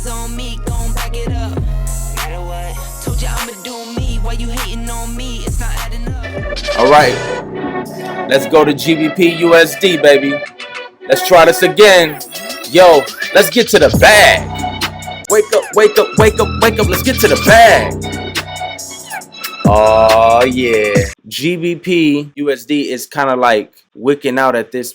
is on me, gon' back it up. Matter what? Told you I'ma do me. Why you hating on me? It's not adding up. All right, let's go to GBPUSD, baby. Let's try this again. Yo, let's get to the bag. Wake up, wake up, wake up, wake up. Let's get to the bag. Oh yeah. GBP USD is kind of like wicking out at this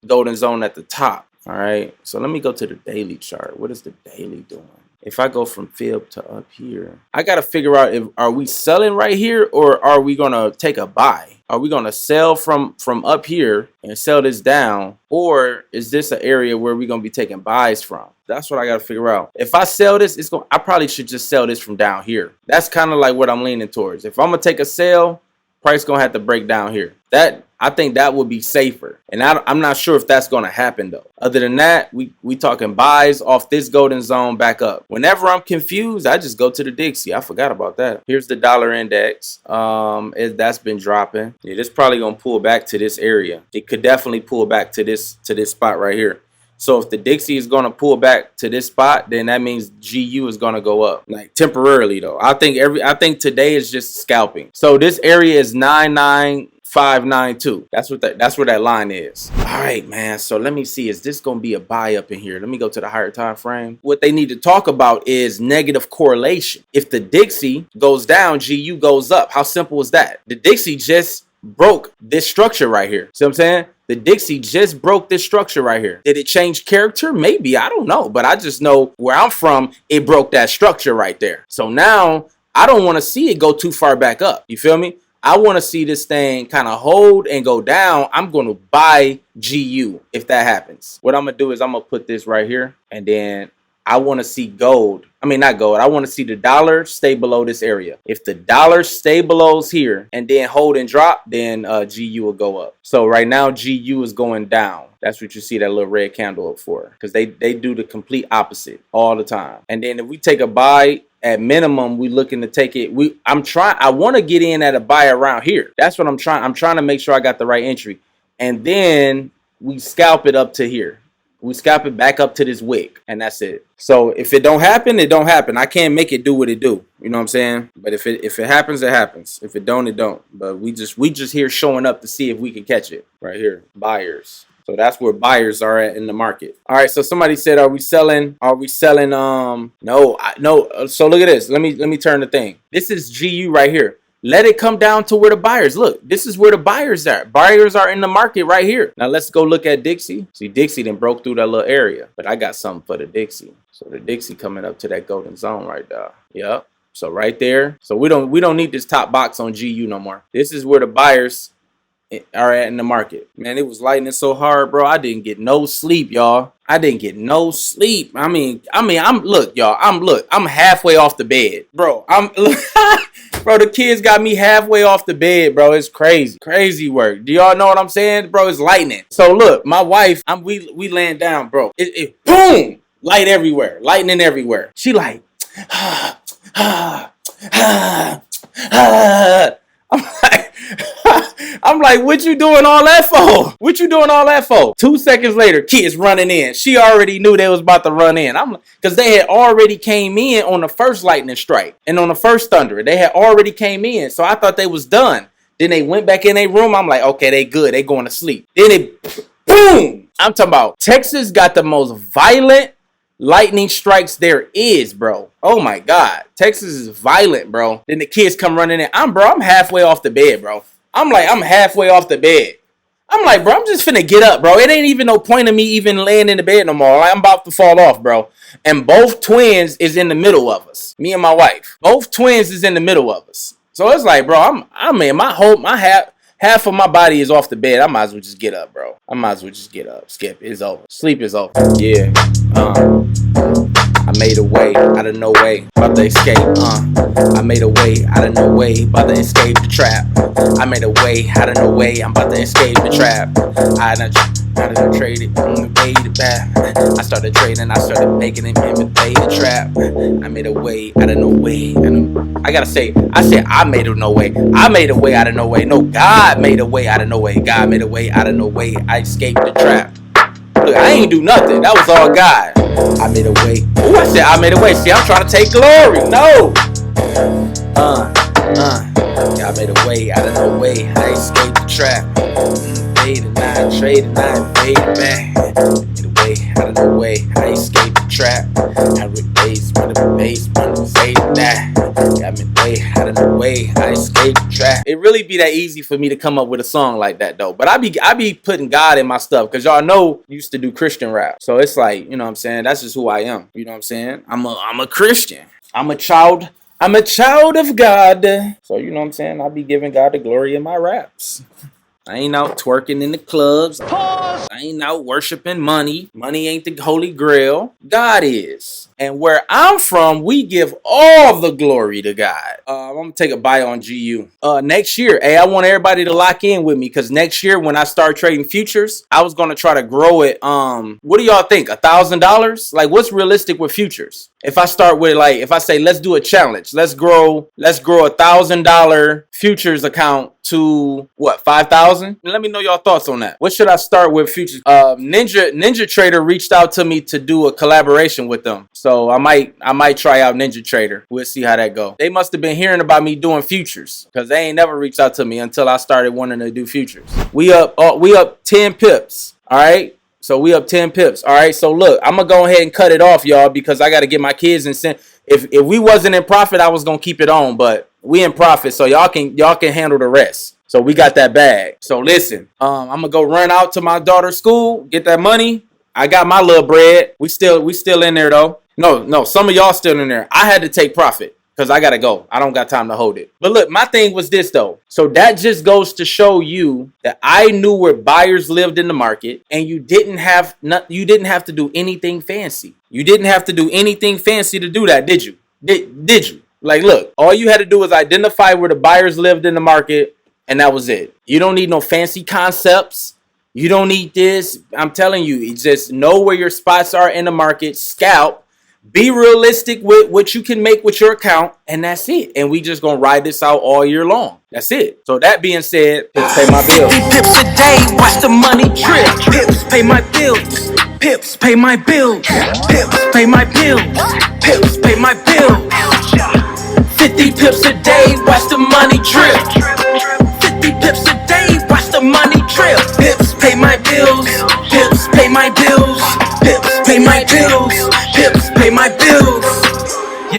golden zone at the top. All right. So let me go to the daily chart. What is the daily doing? If I go from fib to up here, I got to figure out if are we selling right here or are we going to take a buy? Are we going to sell from up here and sell this down? Or is this an area where we're going to be taking buys from? That's what I got to figure out. If I sell this, I probably should just sell this from down here. That's kind of like what I'm leaning towards. If I'm going to take a sell, price going to have to break down here. I think that would be safer. And I'm not sure if that's going to happen though. Other than that, we talking buys off this golden zone back up. Whenever I'm confused, I just go to the Dixie. I forgot about that. Here's the dollar index. That's been dropping. Yeah, this probably going to pull back to this area. It could definitely pull back to this spot right here. So if the Dixie is going to pull back to this spot, then that means GU is going to go up, like temporarily though. I think today is just scalping. So this area is 99592. That's where that line is. All right, man. So let me see. Is this going to be a buy up in here? Let me go to the higher time frame. What they need to talk about is negative correlation. If the Dixie goes down, GU goes up. How simple is that? The Dixie just broke this structure right here. See what I'm saying? The Dixie just broke this structure right here. Did it change character? Maybe. I don't know. But I just know where I'm from, it broke that structure right there. So now I don't want to see it go too far back up. You feel me? I want to see this thing kind of hold and go down. I'm going to buy GU if that happens. What I'm going to do is I'm going to put this right here. And then I want to see gold. I mean, not gold. I want to see the dollar stay below this area. If the dollar stay below here and then hold and drop, then GU will go up. So right now, GU is going down. That's what you see that little red candle up for. Because they do the complete opposite all the time. And then if we take a buy, at minimum, we looking to take it. I want to get in at a buy around here. That's what I'm trying. I'm trying to make sure I got the right entry. And then we scalp it up to here. We scalp it back up to this wick, and that's it. So if it don't happen, it don't happen. I can't make it do what it do. You know what I'm saying? But if it happens, it happens. If it don't, it don't. But we just here showing up to see if we can catch it right here. Buyers. So that's where buyers are at in the market. All right. So somebody said, "Are we selling? Are we selling?" No. So look at this. Let me turn the thing. This is GU right here. Let it come down to where the buyers. Look, this is where the buyers are. Buyers are in the market right here. Now let's go look at Dixie. See, Dixie then broke through that little area, but I got something for the Dixie. So the Dixie coming up to that golden zone right there. Yep. So right there. So we don't need this top box on GU no more. This is where the buyers are at in the market. Man, it was lightning so hard, bro. I didn't get no sleep, y'all. I didn't get no sleep. I mean, I'm halfway off the bed, bro. Bro, the kids got me halfway off the bed, bro. It's crazy work. Do y'all know what I'm saying, bro? It's lightning. So look, my wife, we laying down, bro. Boom, lightning everywhere. She like, I'm like, what you doing all that for? 2 seconds later, kids running in. She already knew they was about to run in. Because they had already came in on the first lightning strike and on the first thunder. They had already came in. So I thought they was done. Then they went back in their room. I'm like, okay, they good. They going to sleep. Then boom. I'm talking about Texas got the most violent lightning strikes there is, bro. Oh my God. Texas is violent, bro. Then the kids come running in. I'm halfway off the bed, bro. I'm halfway off the bed. I'm like, bro, I'm just finna get up, bro. It ain't even no point of me even laying in the bed no more. I'm about to fall off, bro. And both twins is in the middle of us. Me and my wife. Both twins is in the middle of us. So it's like, bro, half of my body is off the bed. I might as well just get up, bro. Skip. It's over. Sleep is over. Yeah. I made a way out of no way, about to escape, I made a way out of no way, about to escape the trap. I made a way out of no way, I'm about to escape the trap. I done traded, made back. I started trading, I started making it, imitate the trap. I made a way out of no way. I gotta say, I made a no way. I made a way out of no way. No, God made a way out of no way. God made a way out of no way. I escaped the trap. Look, I ain't do nothing. That was all God. I made a way. Ooh, I said I made a way. See, I'm trying to take glory. No. Yeah, I made a way out of no way. I escaped the trap. Faded, now I traded, now I faded back. Made a way out of no way. I escaped the trap. I ripped base, running the base, running faded that. Got me way out of the way. I escaped the trap. It really be that easy for me to come up with a song like that though. But I be putting God in my stuff because y'all know I used to do Christian rap. So it's like, you know what I'm saying? That's just who I am. You know what I'm saying? I'm a Christian. I'm a child of God. So you know what I'm saying? I be giving God the glory in my raps. I ain't out twerking in the clubs. Pause. I ain't out worshiping money. Money ain't the holy grail. God is. And where I'm from, we give all the glory to God. I'm gonna take a bite on GU. Next year, hey, I want everybody to lock in with me because next year when I start trading futures, I was gonna try to grow it. What do y'all think? $1,000? Like, what's realistic with futures? If I start with like, if I say let's do a challenge, let's grow $1,000 futures account to what, 5,000? Let me know your thoughts on that. What should I start with futures? NinjaTrader reached out to me to do a collaboration with them, so I might try out NinjaTrader. We'll see how that go. They must have been hearing about me doing futures because they ain't never reached out to me until I started wanting to do futures. We up 10 pips. All right. So we up 10 pips. All right. So look, I'm gonna go ahead and cut it off, y'all, because I got to get my kids in. If we wasn't in profit, I was gonna keep it on, but we in profit, so y'all can handle the rest. So we got that bag. So listen, I'm gonna go run out to my daughter's school, get that money. I got my little bread. We still in there though. No, some of y'all still in there. I had to take profit because I gotta go. I don't got time to hold it. But look, my thing was this though. So that just goes to show you that I knew where buyers lived in the market, and you didn't have to do anything fancy. You didn't have to do anything fancy to do that, did you? Did you? Like, look, all you had to do was identify where the buyers lived in the market, and that was it. You don't need no fancy concepts. You don't need this. I'm telling you, you just know where your spots are in the market, scalp. Be realistic with what you can make with your account, and that's it. And we just gonna ride this out all year long. That's it. So that being said, let's pay my bills. 50 pips a day, watch the money drip. Pips pay my bills. Pips pay my bills. Pips pay my bills. Pips pay my bills. 50 pips a day, watch the money drip. 50 pips a day, watch the money drip. Pips pay my bills. Pips pay my bills. Pips pay my bills. Pips pay my bills.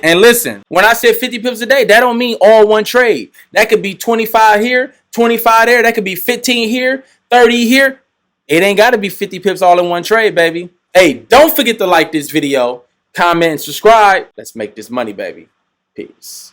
And listen, when I said 50 pips a day, that don't mean all one trade. That could be 25 here, 25 there. That could be 15 here, 30 here. It ain't got to be 50 pips all in one trade, baby. Hey, don't forget to like this video, comment, and subscribe. Let's make this money, baby. Peace.